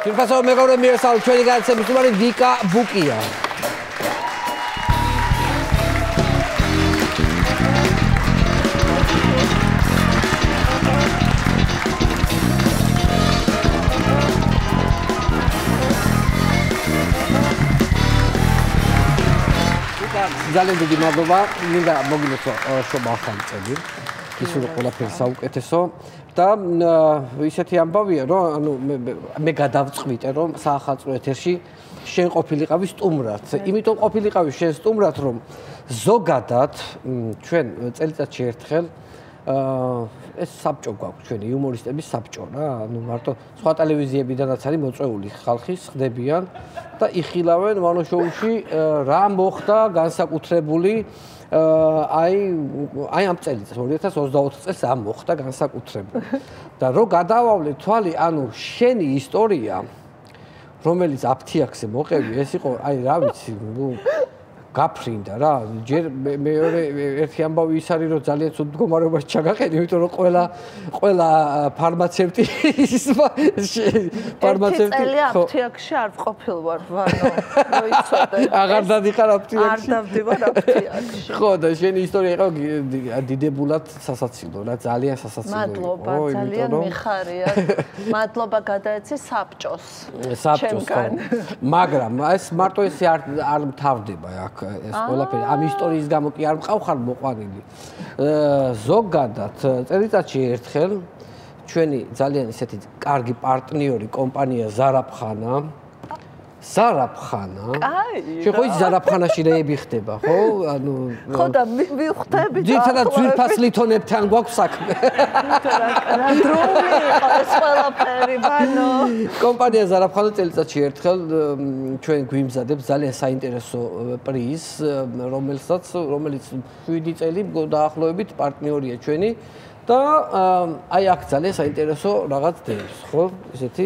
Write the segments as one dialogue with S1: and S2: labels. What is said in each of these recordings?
S1: თვითფასო მეგობრებო მიესალმ ჩვენი განაცემის სტუმარი ვიკა ბუკია. ძალიან დიდი მადლობა, მინდა მოგილოცო შობა ახალი წელი. ისურვო ყველაფერი საუკეთესო და ისეთი ამბავია, რომ ანუ მე გადავწყვიტე, რომ საახალწლო ეთერში შენ ყოფილიყავი სტუმრად. იმიტომ ყოფილიყავი შენ სტუმრად, რომ ზოგადად ჩვენ წელიწადში ერთხელ ეს საბჭო გვაქვს ჩვენი იუმორისტების საბჭო რა, ანუ მარტო სხვა ტელევიზიებიდანაც არის მოწვეული ხალხი ხდებიან და იხილავენ ვანო შოუში რა მოხდა განსაკუთრებული აი ამ წელიწადს 2024 წელს ამ მოხდა განსაკუთრებული და რო გადავავლე თვალი ანუ შენი ისტორია რომელიც აფთიაქზე მოყევი ეს იყო აი რა ვიცი გაფრინდა რა ჯერ მეორე ერთი ამბავი ის არის რომ ძალიან ცუდ მდგომარეობაში ჩაგაყენე იმიტომ რომ ყველა ფარმაცევტი
S2: წელი აფთიაქში არ ვყოფილ ვარ ვანო მოიცოდე
S1: აღარ დადიხარ აფთიაქში
S2: არ დავდივარ აფთიაქში
S1: ხო და შენი ისტორია იყო დიდებულად სასაცილო რა ძალიან სასაცილო
S2: მადლობა ძალიან მიხარია მადლობა გადაეცი საბჭოს
S1: მაგრამ ეს მარტო ესე არ მთავრდება აქ ეს ყველაფერი ამ ისტორიის გამო კი არ მყავხარ მოყვანილი. ზოგადად წელიწადში ერთხელ ჩვენი ძალიან ისეთი კარგი პარტნიორი კომპანია ზარაფხანა შენ ხო ის ზარაფხანაში რეები ხდება ხო? ანუ
S2: ხო და მივხვდები და
S1: ძირითადად ძვირფას ლითონებთან გვაქვს საქმე.
S2: რა დროული იყო ეს ყველაფერი ბანო.
S1: კომპანია ზარაფხანა წელიწადში ერთხელ ჩვენ გვიმზადებს ძალიან საინტერესო პრიზს, რომელიც 7 წელი დაახლოებით პარტნიორია ჩვენი და აი აქ ძალიან საინტერესო რაღაც დევს, ხო? ესეთი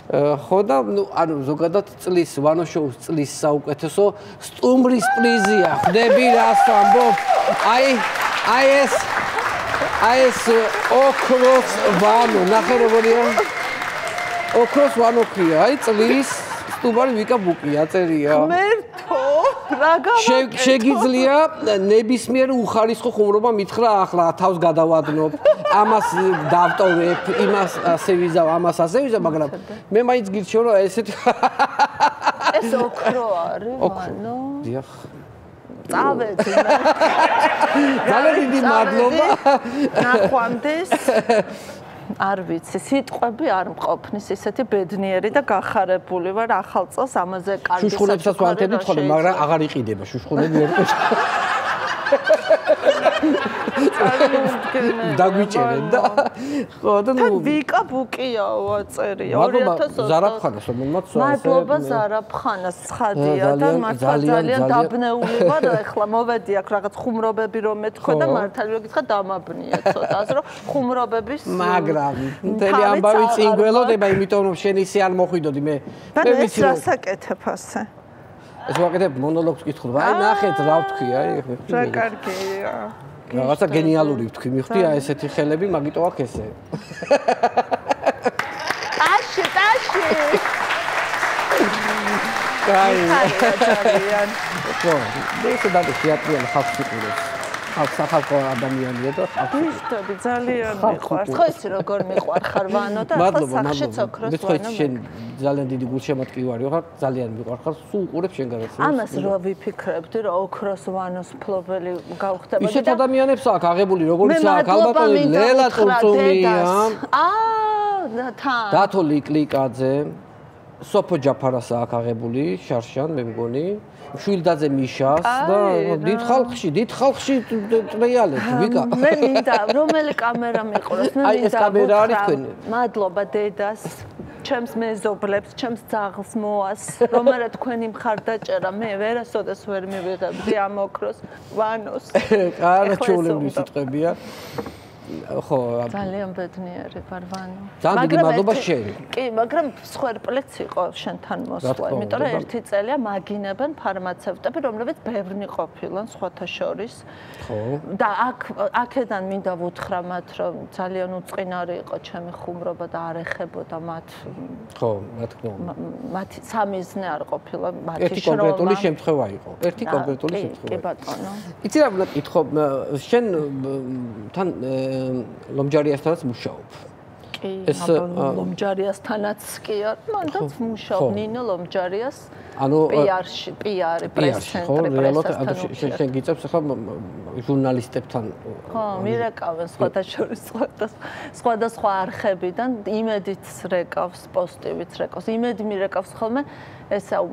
S1: ხო და ანუ ზოგადად წლის ვანო შოუს წლის საუკეთესო სტუმრის პრიზია ხდები რას ვამბობ აი ეს ოქროს ვანო ნახე როგორია ოქროს ვანო ქვია აი წლის სტუმარი ვიკა ბუკია წერია
S2: მერთო რა გამაკეთე
S1: შეგიძლია ნებისმიერ უხარისხო ხუმრობა მითხრა ახლა თავს გადავადნობ ამას დავტოვებ იმას ასე ვიზავ მაგრამ მე მაინც გირჩევ რომ ესეთი
S2: ეს ოქრო არის ვანო
S1: დიახ
S2: წავედი
S1: ძალიან დიდი მადლობა
S2: ნახვამდის არ ვიცი, სიტყვები არ მყოფნის, ისეთი ბედნიერი და გახარებული ვარ ახალ წელს ამაზე კარგი
S1: შუშხუნებსაც ვანთებდით ხოლმე, მაგრამ აღარ იყიდება შუშხუნები ერთად. დაგვიჭერენ და ხო და
S2: ნუ ვიკა ბუკიაო აწერია 2020
S1: ზარაფხანას რომელმაც
S2: მადლობა ზარაფხანას ცხადია და მართლა ძალიან დაბნეული ვარ ეხლა მოვედი აქ რაღაც ხუმრობები რომ მეთქვა და მართალი რომ გითხრა დამაბნია ცოტა ასე რომ ხუმრობების
S1: მაგრამ მთელი ამბავი წინ გველოდება იმიტომ რომ შენ ისე არ მოხვიდოდი მე
S2: ვიცი რა საკეთებ ასე
S1: ეს ვაკეთებ მონოლოგს კითხულობ აი ნახეთ რა ვთქვი აი
S2: რა კარგია
S1: რაღაცა გენიალური ვთქვი მიხვდი აი ესეთი ხელები მაგიტო აქ ესე
S2: ტაში
S1: კაი
S2: ხო
S1: ეს და თეატრია ხალხი ყურებს ახალ ადამიანია და
S2: ხალხი ძალიან მიყვარს ხო იცი როგორ მიყვარხარ ვანო და ახლა სახშიც ოქროს ვანო
S1: შენ ძალიან დიდი გულშემატკივარი ხარ ძალიან მიყვარხარ სულ უყურებ შენ გადაცემას
S2: ამას რა ვიფიქრებდი რომ ოქროს ვანოს მფლობელი გავხდებოდი და
S1: ისეთ ადამიანებს აქ აღებული როგორიც აქ ალბათ ლელა წურწუმია დათო ლიკლიკაძე სოფო ჯაფარას აქ აღებული შარშან მე მგონი შვილდაძე მიშას და დიდ ხალხში ტრიალებს ვიკა
S2: მე მინდა რომელი კამერა მიყუროს მე მინდა ეს
S1: კამერა არის თქვენი
S2: მადლობა დედას ჩემს მეზობლებს ჩემს ძაღლს მოას რომერა თქვენი მხარდაჭერა მე ვერასოდეს ვერ მივიღებდი ამ ოქროს ვანოს
S1: არა ჩაულებული სიტყვებია ხო
S2: ძალიან ბედნიერი ბარბანო
S1: ძალიან დიდი მადლობა შენ
S2: კი მაგრამ სხერპლიც იყო შენთან მოსვლა იმიტომ რომ ერთი წელია მაგინებენ ფარმაცევტები რომლებიც ბევრნი ყოფილან სხვათა შორის
S1: ხო
S2: და აქედან მინდა ვუთხრა მათ რომ ძალიან უწყინარი იყო ჩემი ხუმრობა და არ ეხებოდა მათ
S1: ხო რა თქმა უნდა
S2: მათი სამიზნე არ ყოფილა მათი
S1: ერთი კონკრეტული შემთხვევა იყო ერთი კონკრეტული შემთხვევა
S2: კი ბატონო
S1: იცი რა უნდა კითხო შენ თან ლომჯარიასთანაც მუშაობ
S2: კი ლომჯარიასთანაც კი არ მანდაც მუშაობ ნინო ლომჯარიას
S1: ანუ
S2: პიარი პრეს-ცენტრი პრესასთან
S1: შენ გიწევს ახლა ჟურნალისტებთან
S2: ხო მირეკავენ სხვადასხვა არხებიდან იმედიც რეკავს პოსტივიც რეკავს იმედი მირეკავს ხოლმე ესა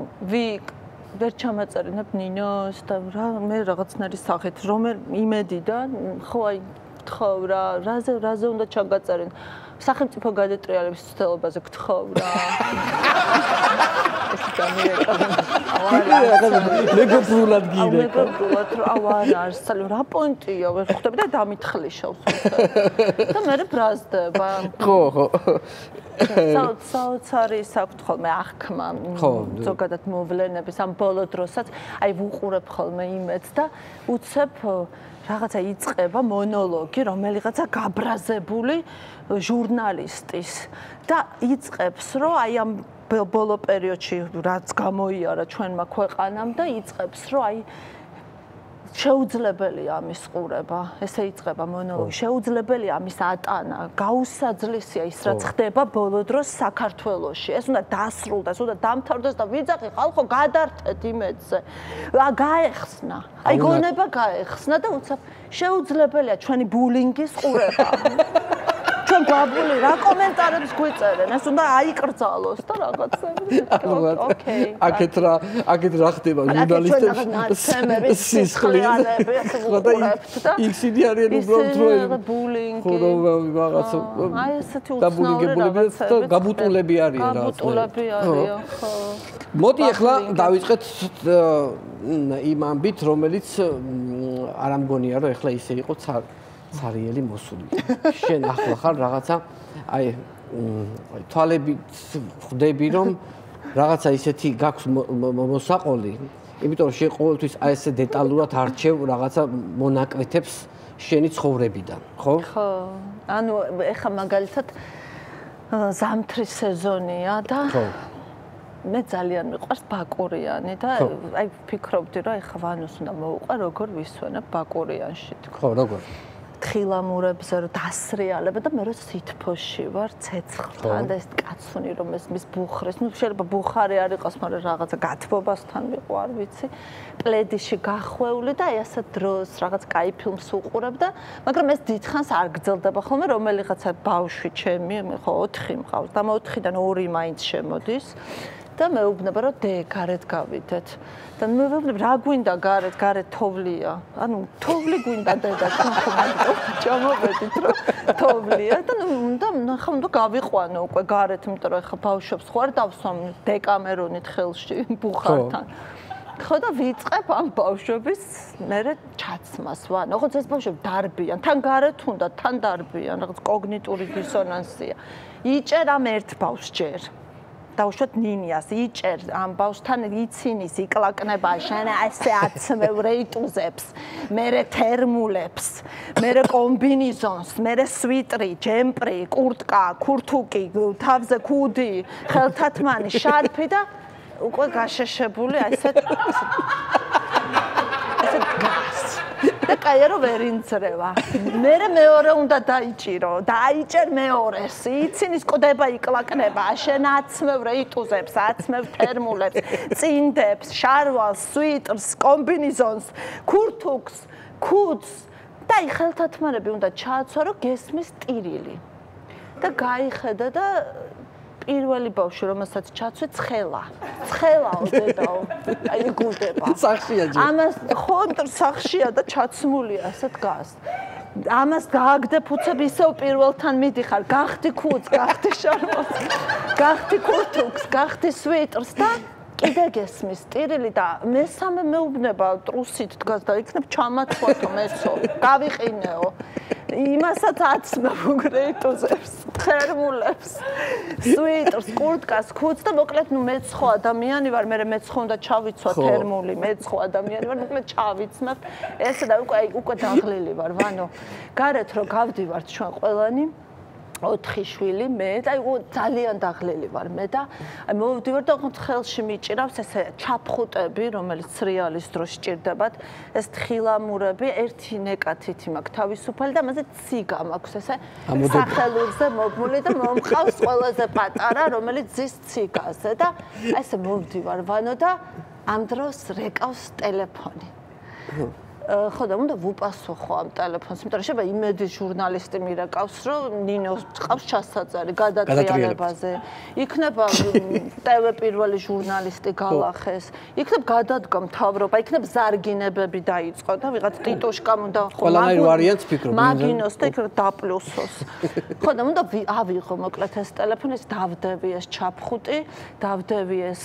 S2: ვერ ჩამაწერინებ ნინოს და მე რაღაცნაირი სახით რომ იმედიდან ხო აი გთხოვ რა რაზე უნდა ჩაგაწერინა სახელმწიფო გადატრიალების ცდელობაზე გთხოვ რა ეს
S1: მეგობრულად გირეკო
S2: მეგობრულად რა არსალი რა პონტია ვერ ხვდები და დამითხლიშავს და მე ბრაზდება
S1: ხო
S2: საოცარი საქვთ ხოლმე აღქმა ზოგადად მოვლენების ამ ბოლო დროსაც აი ვუყურებ ხოლმე იმედს და უცებ რაღაცა იწყება მონოლოგი რომელიღაცა გაბრაზებული ჟურნალისტის და იწყებს რომ აი ამ ბოლო პერიოდში რაც გამოიარა ჩვენმა ქვეყანამ და იწყებს რომ აი შეუძლებელია ამის ყურება, ესე იწყება მონოლოგი, შეუძლებელია ამის ატანა, გაუსაძლისია ის რაც ხდება ბოლო დროს საქართველოში. ეს უნდა დასრულდეს, უნდა დამთავრდეს და ვიძახი ხალხო გადართეთ იმედზე. გაეხსნა. აი გონება გაეხსნა და უცებ შეუძლებელია ჩვენი ბულინგის ყურება. ჩვენ გვაბული რა კომენტარებს გვიწერენ, ეს უნდა აიკრძალოს და რაღაცები. ოკეი.
S1: აქეთ რა ხდება ჟურნალისტებს სისხლიანები და ისინი არიან უბრალოდ
S2: ბულინგი.
S1: რაღაცა
S2: აი ესეთი უცნაური
S1: და გაბუტულები არიან რა.
S2: გაბუტულები არიან, ხო.
S1: მოდი ახლა დავიწყეთ იმ ამბით, რომელიც არ ამგონია რომ ახლა ისე იყო цариელი მოსული. შენ ახლა ხარ რაღაცა აი თვალებით ხვდები რომ რაღაცა ისეთი გაქვს მოსაყოლი, იმიტომ რომ შენ ყოველთვის აი ესე დეტალურად არჩევ რაღაცა მონაკვეთებს შენი ცხოვრებიდან, ხო?
S2: ხო. ანუ ეხა მაგალითად ზამთრის სეზონია და ხო. მე ძალიან მიყვარს ბაკურიანი და აი ვფიქრობდი რომ ეხა ვანოს უნდა მოვუყვა როგორ ვისვენებ ბაკურიანში.
S1: ხო, როგორ?
S2: თხილამურებზე რომ დასრიალებ და მე რო სითფოში ვარ ცეცხლთან და ეს კაცუნი რომ ეს მის ბუხრის, ну შეიძლება ბუხარი არ იყოს, მაგრამ რაღაცა გათბობასთან ვიყო, არ ვიცი. პლედიში გახვეული და აი ასეთ დროს რაღაც კაი ფილმს უყურებ და მაგრამ ეს დიდხანს არ გრძელდება ხოლმე, რომელიღაცა ბავშვი ჩემი, ხო 4 მყავს და 4-დან 2 მაინც შემოდის. და მეუბნება რომ გარეთ გავიდეთ. და მე ვეუბნები რა გვინდა გარეთ თოვლია. ანუ თოვლი გვინდა დედა ჩამოვედით რომ თოვლია და ნუ ხომ უნდა გავიყვანო უკვე გარეთ, იმიტომ რომ ხა ბავშვებს ხო არ დავსვამ დეკამერონით ხელში ბუხართან. ხო და ვიწყებ ამ ბავშვების მერე ჩაცმას. ვანო, ხო ეს ბავშვები დარბიან, თან გარეთ უნდა, თან დარბიან, რაღაც კოგნიტური დისონანსია. იჭერ ამ ერთ ბავშვს ჯერ. დავუშვათ ნინიას იჭერ ამბავსთან იცინის იკლაკნება შენ ასე აცმევ რეიტუზებს მერე თერმულებს მერე კომბინიზონს მერე სვიტრი ჯემპრი კურტკა ქურთუკი თავზე ქუდი ხელთათმანი შარფი და უკვე გაშეშებული ასეთ და კაია რომ ვერ ინცრევა. მერე მეორე უნდა დაიჭირო, დაიჭერ მეორეს. იცინის ყდება იკლაკნება, შენ აცმევ რეიტუზებს, აცმევ თერმულებს, წინდებს, შარვალს, სვიტრს, კომბინიზონს, ქურთუკს, ქუდს და ხელთათმანები უნდა ჩააცვა, რომ გესმის ტირილი. და გაიხედა და პირველი ბავშვი რომელსაც ჩაცვე ცხელაო დედაო აი გულდება
S1: სახშია ჯერ
S2: ამას ხო სახშია და ჩაცმულია ასე დგას ამას გააგდებ უცებ ისევ პირველთან მიდიხარ გახდი ქუდს გახდი შარვალს გახდი ქურთუკს გახდი სვიტრს და კიდე გესმის ტირილი და მესამე მეუბნება ტრუსით დგას და იქნებ ჩამათხვათო მეცო გავიყინეო იმასაც აცნობ უგრეიტუზებს, თერმულებს, სვიტრს, კურტკას, ქუდს და მოკლედ მეც ხო ადამიანი ვარ, მე ხო უნდა ჩავიცვა თერმული, მეც ხო ადამიანი ვარ, მოკლედ ჩავიცმებ. ესე და უკვე დაღლილი ვარ, ვანო. გარეთ რომ გავდივართ ჩვენ ყველანი 4 შვილი მე და ძალიან დაღლილი ვარ მე და მოვდივარ და ხელში მიჭირავს ესე ჩაფხუტები, რომელიც სრიალის დროს სჭირდებათ, ეს თხილამურები, ერთი ნეკათითი მაქვს თავისუფალი და მასე ციგა მაქვს ესე სახელურზე მოგმული და მომყავს ყველაზე პატარა, რომელიც ზის ციგაზე და ესე მოვდივარ ვანო და ამ დროს რეკავს ტელეფონი. ხო და უნდა ვუპასუხო ამ ტელეფონს, იმიტომ რომ შეიძლება იმედის ჟურნალისტი მირეკავს, რომ ნინო ყავს ჩასაწარი გადატრიალებაზე. იქნება TV პირველი ჟურნალისტი გალახეს, იქნება გადადგა მთავრობა, იქნება ზარგინებები დაიწყო და ვიღაც ტიტუშკამ უნდა
S1: ყველანაირ ვარიანტს ფიქრობ.
S2: მაგინოს და იქ დაპლუსოს. ხო და უნდა ავიღო მოკლედ ეს ტელეფონი, ეს დავდევი ეს ჩაფხუტი, დავდევი ეს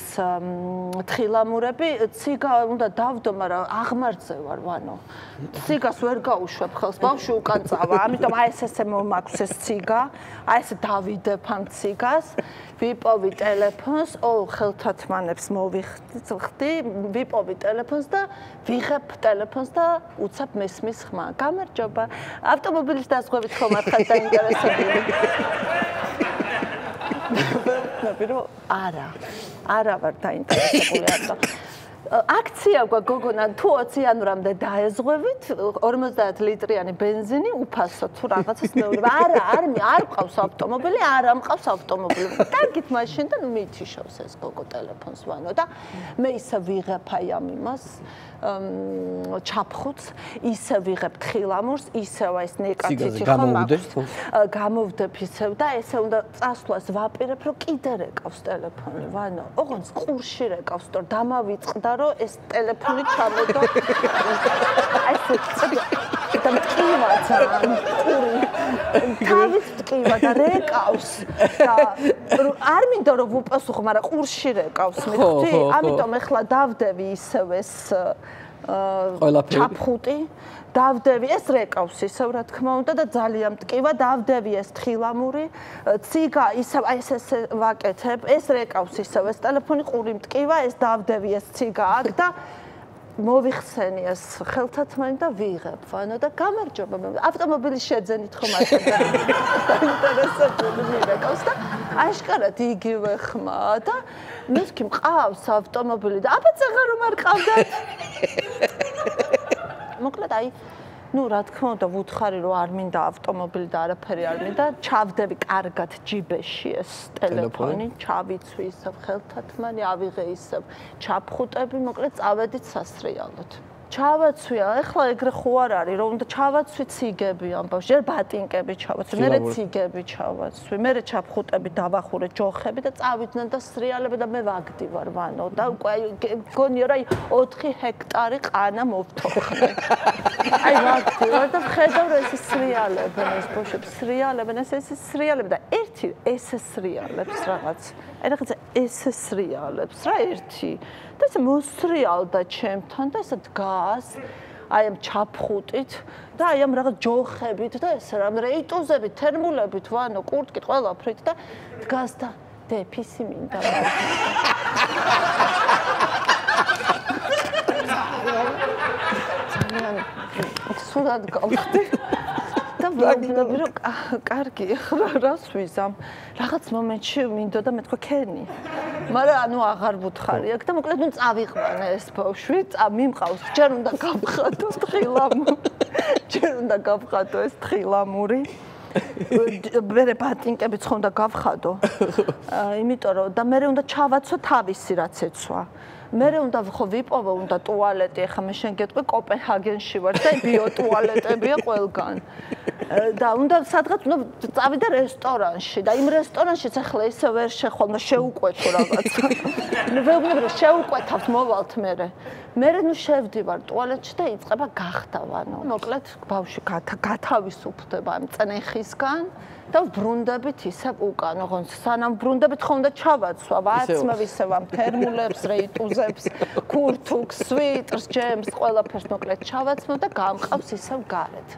S2: თხილამურები, ციგა უნდა დავდო, მაგრამ აღმართზე ვარ ვანო. ციგას ვერ გაუშვებ ხელს, ბავშვი უკან წავა, ამიტომ აი ესე მომაქვს ეს ციგა, აი ესე დავიდებ ამ ციგას, ვიპოვი ტელეფონს, ხელთათმანებს მოვიხდი, ვიპოვი ტელეფონს და ვიღებ ტელეფონს და უცებ მესმის ხმა. გამარჯობა. ავტომობილის დაზღვევით ხომ არ ხარ დაინტერესებული? ნაბირო, არა ვარ დაინტერესებული ამიტომ. აქცია გოგონა თუ 20 იანვრამდე დაეზღვევით 50 ლიტრიანი ბენზინი უფასო თუ რაღაცას მეუბნება. არ მყავს ავტომობილი, არ მყავს ავტომობილი. დაგით მაშინ და მითიშავს ეს გოგო ტელეფონს ვანო და მე ისე ვიღებ აი ამ იმას ჩაფხუტს, ისე ვიღებ თხილამურს, ისევ ეს ნეკათითი ხომ აქვს. გამოვდებ ისევ და ესე უნდა წასვლას ვაპირებ, რომ კიდე რეკავს ტელეფონი ვანო. ოღონდ ყურში რეკავს, თორ დამავიწყდა რომ ეს ტელეფონი ჩამოდო. აი ეს და მტკივა ძალიან ყური. თავის მტკივა და რეკავს და არ მინდა რომ ვუპასუხო, მაგრამ ყურში რეკავს, მიხდი? ამიტომ ეხლა დავდევი ისევ ეს ჩაფხუტი, დავდევი ეს რეკავს ისევ რა თქმა უნდა და ძალიან მტკივა, დავდევი ეს თხილამური, ციგა ისევ აი ესე ვაკეთებ, ეს რეკავს ისევ ეს ტელეფონი ყური მტკივა, ეს დავდევი ეს ციგა აქ და მოვიხსენი ეს ხელთათმანი და ვიღებ ვანო და გამარჯობა ავტომობილის შეძენით ხომ არ დაინტერესებული მირეკავს და აშკარად იგივე ხმა და მისკი მყავს ავტომობილი და აბაცაღა რომ არ ყავდათ მოკლედ აი ну, რა თქმა უნდა, ვუთხარი რომ არ მინდა ავტომობილი და არაფერი არ მინდა, ჩავდები კარგად ჯიბეში ეს ტელეფონი, ჩავიცვი ისევ ხელთათმანი, ავიღე ისევ ჩაფხუტები, მოკლედ წავედით სასრიალოდ. ჩავაცვია, ეხლა ეგრე ხო არ არის, რომ უნდა ჩავაცვი ციგები ამბავს, ჯერ ბატინკები ჩავაცვი, მერე ციგები ჩავაცვი, მერე ჩაფხუტები დავახურე ჯოხები და წავიდნენ და სრიალები და მე ვაგდივარ ვანო და უკვე გონია რა 4 ჰექტარი ყანა მოვთოხნე. აი ვაგდივარ და ხედავ ეს სრიალები, ეს ბოშებს სრიალებენ, ეს სრიალები და ერთი ეს სრიალებს რაღაც. აი რაღაცა ეს სრიალებს რა ერთი და ეს მოსრიალდა ჩემთან და ესა დგას აი ამ ჩაფხუტით და აი ამ რაღაც ჯოხებით და ეს რამ რეიტუზებით, თერმულებით, ვანო, კურტკით, ყველაფრით და დგას და დეფისი მინდა. ძალიან სულად გავხდი. და ვიგნები რომ კარგი ახლა რას ვიზამ რაღაც მომენტში მინდოდა მე თქვა ქენი მაგრამ ანუ აღარ ვუთხარი აქ და მოკლედ ნუ წავიყვანე ეს ბავშვი მიმყავს ჯერ უნდა გავხატო თხილამური ჯერ უნდა გავხატო ეს თხილამური მე ბატინკებიც ხო უნდა გავხატო იმიტომ რომ და მე უნდა ჩავაცო თავისი რაც ეცვა მერე უნდა ხო ვიპოვო უნდა ტუალეტი ახლა მე შენ გეტყვი კოპენჰაგენში ვარ და ბიოტუალეტებია ყველგან და უნდა სადღაც უნდა წავიდე რესტორანში და იმ რესტორანშიც ახლა ისე ვერ შეხვალ შეუკვეთო რაღაცა ვეუბნები რომ შეუკვეთავთ მოვალთ მერე ნუ შევდივარ ტუალეტში და იწყება გახდავანო მოკლედ ბავშვი გათავისუფლდება ამ წნეხისგან და ბრუნდებით ისე უკან, ოღონდ სანამ ბრუნდებით ხო უნდა ჩავაცვა, ვაცმევ ისევ ამ თერმულებს, რეიტუზებს, კურთუქს, სვიტრს, ჯემს, ყველაფერს მოკლედ ჩავაცმევ და გამყავს ისევ გარეთ.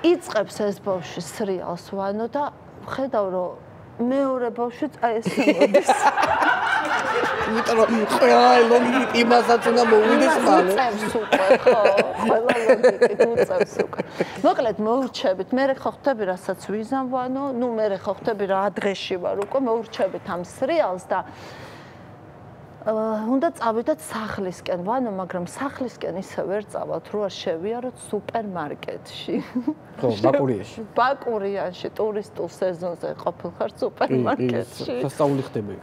S2: იწყებს ეს ბავშვი სრიალს ვანო და ხედავ რომ მეორე ბავშვიც აი ესე მოდის.
S1: იმიტომ რომ ყველა ლოგიკით იმასაც უნდა მოვიდეს მალე.
S2: უწევს უკვე, ხო, ყველა ლოგიკით უწევს უკვე. მოკლედ მოურჩებით, მე ხო ხვდები რასაც ვიზამვანო, ნუ მე ხო ხვდები რა დღეში ვარ უკვე, მოურჩებით ამ სრიალს და უნდა წავიდეთ სახლისკენ, ვანო, მაგრამ სახლისკენ ისე ვერ წავალთ, რო არ შევიაროთ სუპერმარკეტში.
S1: ხო, ბაკურიაში.
S2: ბაკურიაში ტურისტულ სეზონზე ყოფილხარ სუპერმარკეტში.
S1: სასწაული ხდება.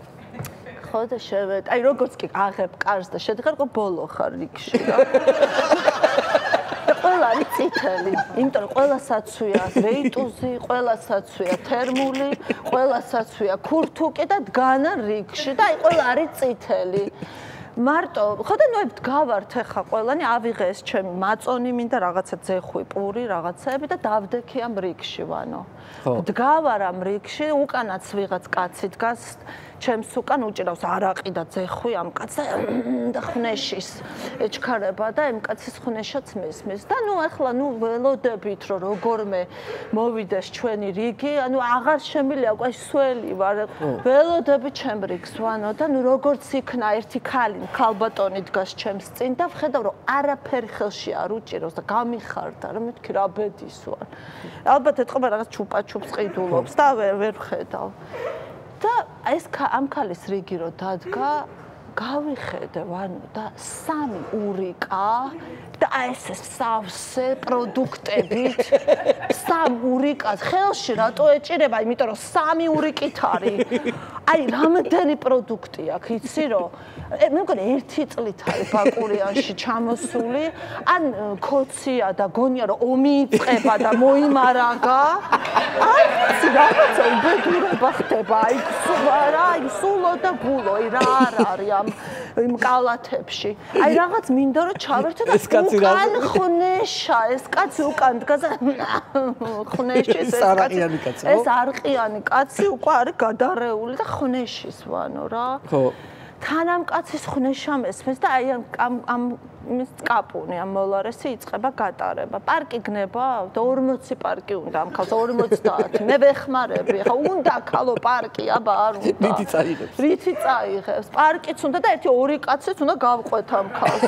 S2: ხო და შევედ. აი როგორც კი აღებ კარს და შედგარ, ყო ბოლო ხარ რიგში რა. ყველა არის წითელი, იმიტომ რომ ყველა საცვია რეიტუზი, ყველა საცვია თერმული, ყველა საცვია ქურთუკი და დგანა რიგში და აი ყველა არის წითელი. მარტო, ხო და ნუ გავართ ახლა ყველანი ავიღე ეს ჩემი მაწონი მინდა რაღაცა ძეხვი, პური, რაღაცაები და დავდექი ამ რიგში ვანო. დგავარ ამ რიგში, უკანაც ვიღაც კაცი დგას ჩემს უკან უჭირავს არაყი და ძეხვი ამ კაცს და ხნეშის ეჩქარება და ამ კაცის ხნეშაც მესმის და ნუ ახლა ნუ ველოდებით რომ როგორმე მოვიდეს ჩვენი რიგი, ანუ აღარ შემილია უკვე სველი ვარ ველოდები ჩემ რიგს ვანო და ნუ როგორც იქნა ერთი ქალბატონი დგას ჩემს წინ და ვხედავ რომ არაფერი ხელში არ უჭირავს და გამიხარდა რა მეთქი რა ბედის ვარ. ალბათ ეთყობა რაღაც ჩუპაჩუპს ყიდულობს და ვერ ვხედავ. და ეს ამ ქალის რიგი რო დადგა, გავიხედე ვანო და 3 ურიკა და ეს სავსე პროდუქტებით 3 ურიკას ხელში რატო ეჭირება? იმიტომ რომ 3 ურიკით არის. აი რამდენი პროდუქტი აქვს, იცი რომ მე მგონი 1 წლით არის ბაკურიანში ჩამოსული, ან ქოცია და გონია რომ ომი იწყება და მოიმარაგა. აი ვიცი რაღაცა უბედურება ხდება, აი სულო და გულო, რა არ არის ამ კალათებში. აი რაღაც მინდა რომ ჩავერთო და უკან ხნეშა, ეს კაცი უკან დგას ხნეში ეს კაცი. ეს არყიანი კაცი უკვე არის გადარეული და ხნეშის ვანო რა. ხო. თან ამ კაცის ხნეშა მესმის და აი ამ მის კაპუნი ამ მოლარესი იწყება გატარება. პარკი გნება და 40 პარკი უნდა ამ ქალს 50. მე ვეხმარები. ხა უნდა ქალო პარკი, აბა არ უნდა.
S1: რითი წაიღებს?
S2: რითი წაიღებს? პარკიც უნდა და 1-2 კაციც უნდა გავყვეთ ამ ქალს.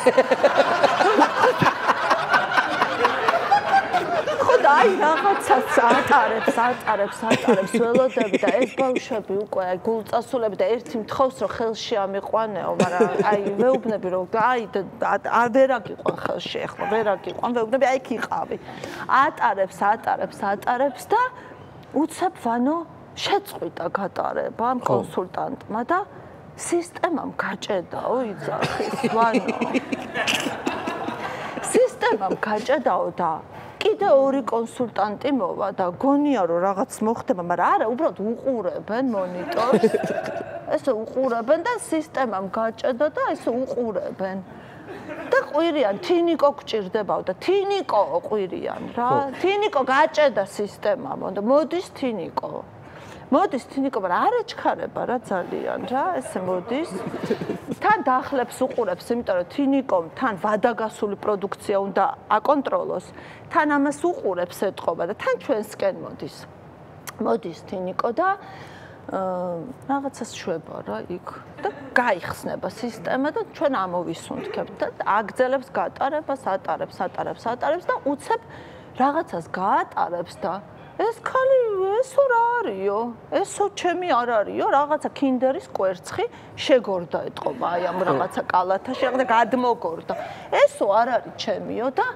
S2: აი რაღაცას ატარებს ველოდები და ეს ბავშვები უკვე აი გულწასულები და ერთი მთხოვს რომ ხელში ამიყვანეო, მაგრამ აი ვეუბნები რომ აი ვერ აგიყვან ხელში ახლა ვერ აგიყვან, ვეუბნები აი იქ იყავი. ატარებს და უცებ ვანო შეწყვიტა გატარება ამ კონსულტანტმა და სისტემამ გაჭედაო იძახის ვანო. სისტემამ გაჭედაო და კიდე 2 კონსულტანტი მოვა და გონია რომ რაღაც მოხდება, მაგრამ არა, უბრალოდ უყურებენ მონიტორს. ესე უყურებენ და სისტემამ გაჭედა და ესე უყურებენ. და ყვირიან, თინიკო გჭირდებაო და თინიკო ყვირიან რა. თინიკო გაჭედა სისტემამ და მოდის თინიკო. მოდის თინიკო, მაგრამ არ ეჩქარება რა ძალიან რა, ესე მოდის. თან დაახლებს უყურებს, იმიტომ რომ თინიკომ თან ვადაგასული პროდუქცია უნდა აკონტროლოს. თან ამას უყურებს ეთყობა და თან ჩვენსკენ მოდის. მოდის თინიკო და რაღაცას შვება რა იქ და გაიხსნება სისტემა და ჩვენ ამოვისუნთქებთ და აგძელებს გატარებას, ატარებს და უცებ რაღაცას გაატარებს და ეს ხალი ესო რა არისო? ესო ჩემი არ არისო? რაღაცა კინდერის კვერცხი შეგორდა ეთყობა აი ამ რაღაცა კალათაში, და გადმოგორდა. ესო არ არის ჩემიო და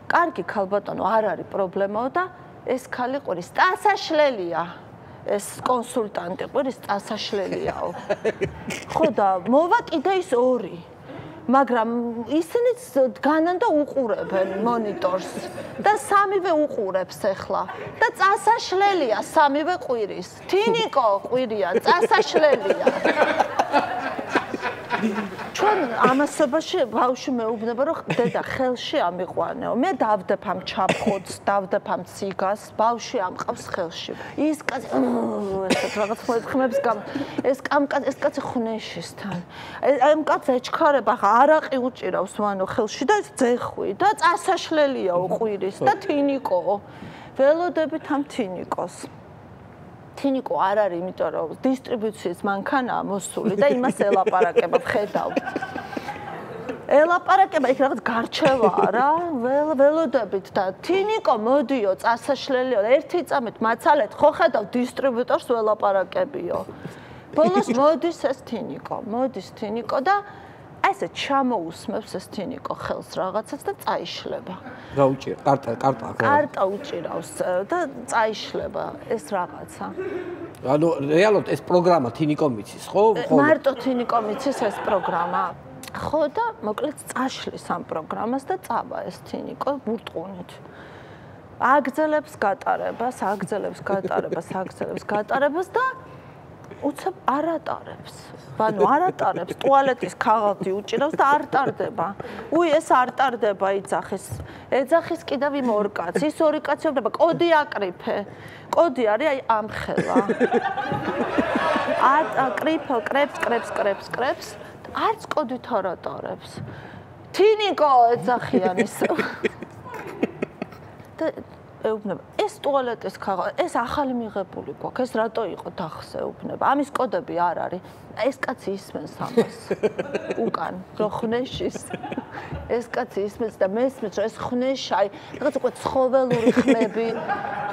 S2: კარგი ქალბატონო, არ არის პრობლემაო და ეს ხალი ყვირის წასაშლელია. ეს კონსულტანტი ყვირის წასაშლელიაო. ხო და მოვა კიდე ის 2. მაგრამ ისინიც დგანან და უყურებენ მონიტორს და 3-ვე უყურებს ახლა და წასაშლელია 3-ვე ყვირის. თინიკო ყვირია, წასაშლელია. ჩვენ ამასობაში ბავშვი მეუბნება რომ დედა ხელში ამიყვანეო. მე დავდებ ამ ჩაფხოts, დავდებ ამ ციგას, ბავშვი ამყავს ხელში. ის კაცი ესეთ რაღაც ხმებს ეს კაცი ხუნეშისთან. ამ კაცს ეჩქარება ხა არაყი უჭირავს ვანო ხელში და ეს ძეხვი და წასაშლელია უყვირის და თინიკო. ველოდებით ამ თინიკოს. თინიკო არ არის, იმიტომ რომ დისტრიბუციის მანქანაა მოსული და იმას ელაპარაკება, ხედავ. ელაპარაკება იქ რაღაც გარჩევაა რა, ველოდებით და თინიკო მოდიო, წასაშლელიო, ერთი წამით მაცალეთ, ხო ხედავ დისტრიბუტორს ველაპარაკებიო. ბოლოს მოდის ეს თინიკო და ესე ჩამოусმებს ეს თინიკო ხელს რაღაცას და წაიშლება.
S1: რა უჭირ? კარტა
S2: უჭირავს და წაიშლება ეს რაღაცა.
S1: ანუ რეალურად ეს პროგრამა თინიკო მიცის, ხო?
S2: მარტო თინიკო მიცის ეს პროგრამა. ხო და მოკლედ წაშლის ამ პროგრამას და წავა ეს თინიკო ბურტყუნით. აგრძელებს გატარებას და უცებ არ ატარებს. არ ატარებს, ტუალეტის ქაღალდი უჭირავს და არ ტარდება. ეს არ ტარდება ეძახის კიდევ იმ ორ კაცს. ის ორი კაცი უბნება, კოდი აკრიფე. კოდი არის აი ამ ხელა. აკრიფო, კრებს. არც კოდით არ ატარებს. თინიკო ეძახიან ისე. და ეუბნება, ეს ტუალეტის ქაღალდი, ეს ახალი მიღებული გვაქვს, ეს რატო იყო დახსე ეუბნება. ამის კოდები არ არის. ეს კაცი ისმენს ამას. უკან, რო ხნეშის. ეს კაცი ისმენს და მესმის, რომ ეს ხნეში, აი, რაღაც უკვე ცხოველური ხმები,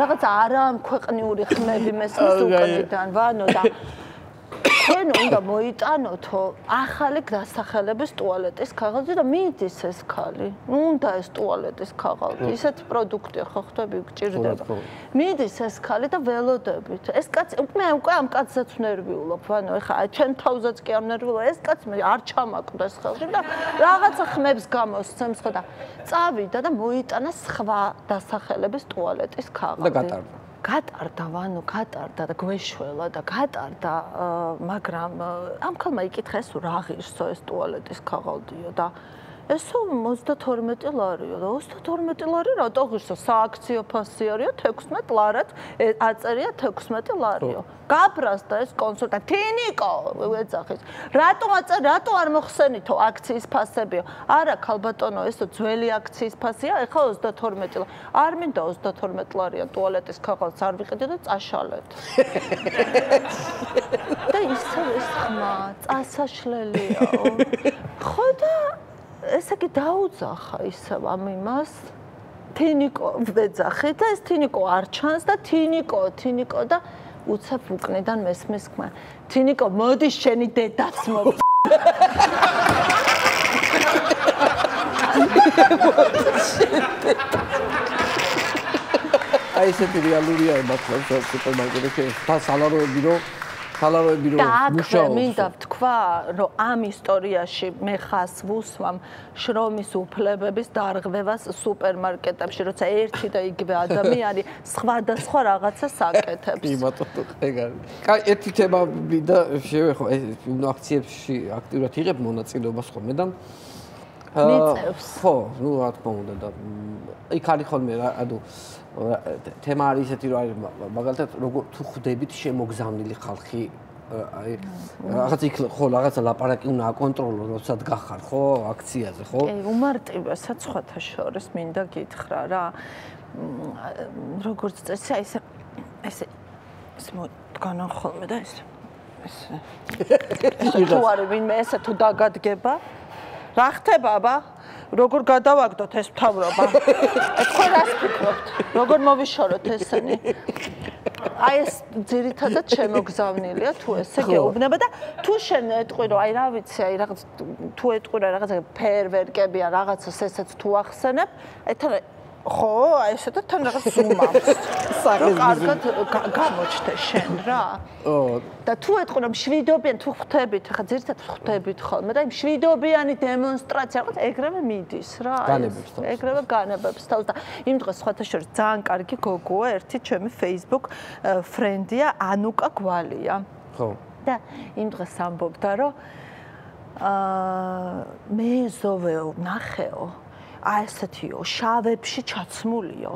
S2: რაღაც არამქვეყნიური ხმები მესმის უკანიდან, ვანო და ჩვენ უნდა მოიტანოთო ახალი დასახელების ტუალეტის ქაღალდი და მიდის ეს ქალი. უნდა ეს ტუალეტის ქაღალდი. ისეთ პროდუქტია ხო ხვდები გჭირდება. მიდის ეს ქალი და ველოდებით. ეს კაცი მე უკვე ამ კაცზეც ნერვიულობ, ვანო, ეხა ჩვენ თავზეც კი ამ ნერვიულობ. ეს კაცი მე არ ჩამაკვდეს ხელში და რაღაცა ხმებს გამოსცემს ხო და წავიდა და მოიტანა სხვა დასახელების ტუალეტის ქაღალდი. გატარდა და გვეშველა და გატარდა, მაგრამ ამ ქალმა იკითხა ეს რა ღირსო ეს ტუალეტის ქაღალდიო და ესო 32 ლარიო და 32 ლარი რატო ღირსო? სააქციო ფასი არისო 16 ლარად, აწერია 16 ლარიო. გაბრას და ეს კონსულტანტი თინიკო ეძახის. რატო არ მოხსენითო აქციის ფასებიო? არა ქალბატონო, ესო ძველი აქციის ფასია, ეხლა 32 ლარი. არ მინდა 32 ლარიან ტუალეტის ქაღალდს არ ვიყიდე და წაშალეთ. და ისე ეს ხმა წასაშლელიაო. ხო და ესე კი დაუძახა ისევ ამ იმას. თინიკო ვეძახი და ეს თინიკო არ ჩანს და თინიკო და უცებ უკნიდან მესმის ხმა. თინიკო მოდი შენი დედაც მო.
S1: აი ესეთი რეალურია ემართლა სუპერმარკეტებში და სალაროები რომ მუშაობს.
S2: მინდა ვთქვა, რომ ამ ისტორიაში მე ხას ვუსვამ შრომის უფლებების დარღვევას სუპერმარკეტებში, როცა ერთი და იგივე ადამიანი სხვადასხვა რაღაცას აკეთებს.
S1: იმათო ეგარი. კაი, ერთი თემა მინდა შევეხო, ეს აქციებში აქტიურად იღებ მონაწილეობას ხოლმე და
S2: მიწევს.
S1: ხო, რა თქმა უნდა და იქ არის ხოლმე ანუ თემა არის ისეთი რომ არის მაგალითად როგორ თუ ხვდებით შემოგზავნილი ხალხი აი რაღაც იქ ხო რაღაცა ლაპარაკი უნდა აკონტროლო როდესაც გახარ ხო აქციაზე ხო?
S2: უმარტივესაც სხვათა შორის მინდა გითხრა რა როგორც წესი აი ესე დგანან ხოლმე და ესე თუ არის ვინმე ესე თუ დაგადგება რა ხდება აბა როგორ გადავაგდოთ ეს მთავრობა? თქვენ რას ფიქრობთ? როგორ მოვიშოროთ ესენი? აი ეს ძირითადად შემოგზავნილია თუ ესე გეუბნება და თუ შენ ეტყვი რომ აი რა ვიცი აი რაღაც თუ ეტყვი რომ რაღაცა ფეერვერკები ან რაღაცას ესეც თუ ახსენებ აი თან ხო აი ესე და თან რაღაც ზუმავს რომ კარგად გამოჩნდე შენ რა და თუ ეტყვი რომ მშვიდობიან თუ ხვდებით ხა ძირითადად ხვდებით ხოლმე და იმ მშვიდობიანი დემონსტრაცია რაღაც ეგრევე მიდის რა ეგრევე განებებს თავს და იმ დღეს სხვათა შორის ძალიან კარგი გოგოა ერთი ჩემი Facebook ფრენდია ანუკა გვალია
S1: ხო
S2: და იმ დღეს ამბობდა რომ მე ზოვეო, ნახეო. აი ესეთიო, შავებში ჩაცმულიო.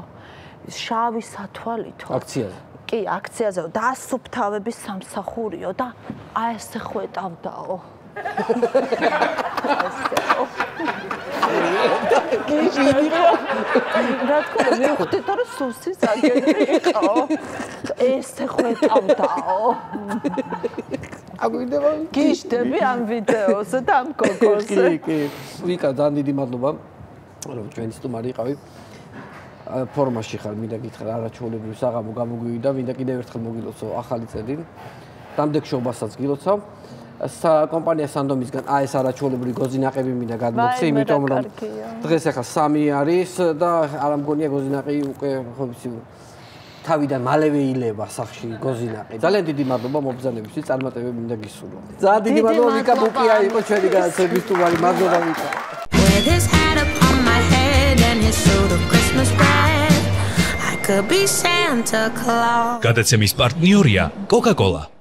S2: შავი სათვალითო.
S1: აქციაზე.
S2: კი, აქციაზეო და სუფთავების სამსახურიო და აი ესე ხვეტავდაო. რა თქმა უნდა, ვხვდით რომ სუსის აგენტი იყო. ესე ხვეტავდაო.
S1: აგვიდება?
S2: გიშდები ამ ვიდეოზე და ამ გოგოზე.
S1: კი. ვიკა, ძალიან დიდი მადლობა, რომ ჩვენი სტუმარი იყავი. ფორმაში ხარ, მინდა გითხრა, არაჩვეულებრივი საღამო გამოგვივიდა, მინდა კიდევ ერთხელ მოგილოცო ახალი წელი. დამდეგ შობასაც გილოცავ. კომპანია სანდომისგან ეს არაჩვეულებრივი გოზინაყები მინდა გადმოგცე, იმიტომ რომ დღეს ახლა 3 არის და არ მგონია გოზინაყი უკვე ხო ვიცი თავიდან მალევე ილება სახში გოზინაყი. ძალიან დიდი მადლობა მობრძანებისთვის, წარმატებები მინდა გისურვო. ძალიან დიდი მადლობა ვიკა ბუკია იყო ჩვენი განაცემის სტუმარი, მადლობა ვიკა.
S3: გადაცემის პარტნიორია Coca-Cola.